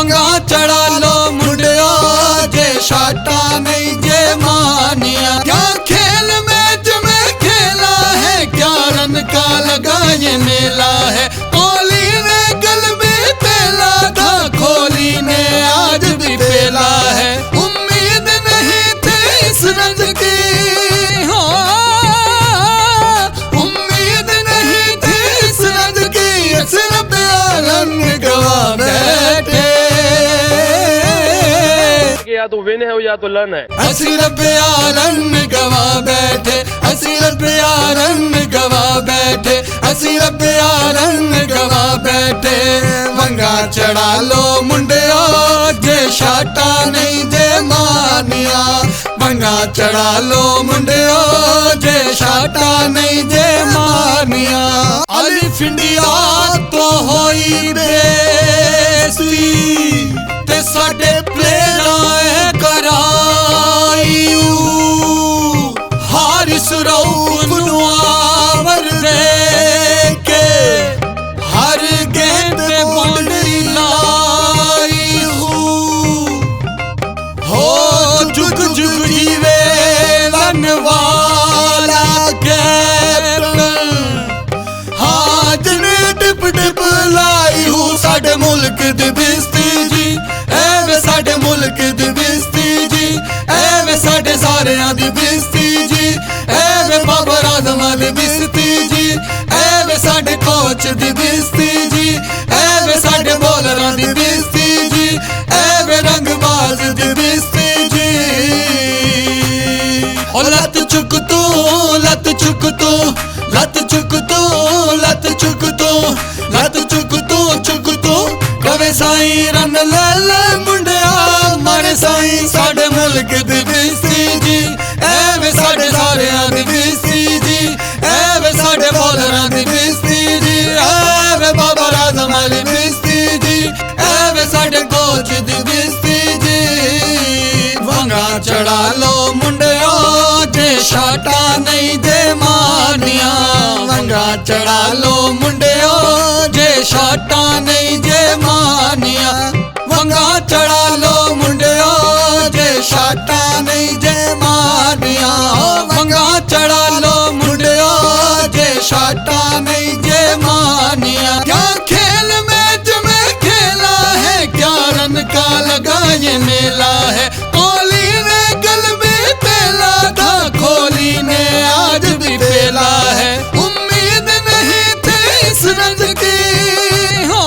वंगा चढ़ा लो मुंडियो जे शाटा नहीं जे मानिया। क्या खेल मैच में खेला है, क्या रन का लगा ये मेला है। कोहली ने कल भी पेला था, कोहली ने आज भी पेला है। उम्मीद नहीं थी इस रन की, हो उम्मीद नहीं थी इस रन की, सिर्फ रन गवा बैठे। या तो विन है या तो लन है। असी रब्बिया रन गवा बैठे, असी रब्बिया रन गवा बैठे, असी रब्बिया रन गवा बैठे। वंगा चढ़ा लो मुंडियो जे शाटा नहीं जे मानिया। वंगा चढ़ा लो मुंडियो जे शाटा नहीं जे मानिया। अलिफ इंडिया तो होई बेसी ते साडे प्लेयरां कराई। हारिस रऊफ नूं आवर दे के हर गेंद बाउंड्री लाई। हो जुग जुग जीवे लन वाला कैप्टन, हाँ जिने टिप टिप लाई हूँ साडे मुल्क दी बिस्ती जी। एवे साडे मुल्क दी बिस्ती जी, एवे साडे सारियां दी बिस्ती जी। एवे बाबर आज़म दी बिस्ती जी, एवे साडे कोच दी बिस्ती जी। एवे साडे बॉलरां दी बिस्ती जी, एवे रंगबाज दी बिस्ती जी। ओ लत चुक तू, लत चुक तू, लत चुक तू, लत चुक तू, लत चुक तू, चुक तू। कवे साईं रन ले ले मुंडिया मारे साईं साडे मुल्क दी बिस्ती जी। एवे साडे सारियां दी बिस्ती जी, एवे साडे बॉलरां दी बिस्ती जी। एवे बाबर आज़म दी बिस्ती जी, एवे साडे कोच दी बिस्ती जी। वंगा चढ़ा लो मुंडियो जे शाटा नहीं जे मानिया। वंगा चढ़ा लो मुंडियो जे शाटा नहीं जे मानिया। वंगा चढ़ा लो मुंडियो जे शाटा नहीं जे मानिया। वंगा चढ़ा लो मुंडियो जे शाटा नहीं जे मानिया। क्या खेल मैच में खेला है, क्या रन का लगा ये मेला है। कोहली ने कल भी पेला था, कोहली ने आज भी पेला है। उम्मीद नहीं थी इस रन की, हो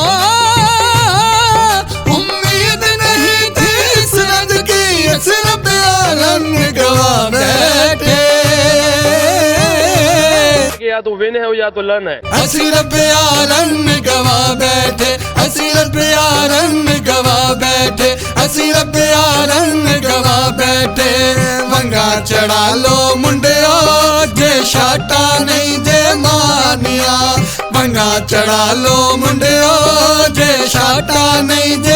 उम्मीद नहीं थी इस रन की, सिर्फ रन गवा बैठे। या तो विन है या तो लन है। असी रब्बिया रन गवा बैठे, असी रब्बिया रन गवा बैठे, असी रब्बिया रन गवा बैठे। वंगा चढ़ा लो मुंडियो जे शाटा नहीं जे मानिया। वंगा चढ़ा लो मुंडियो जे शाटा नहीं जे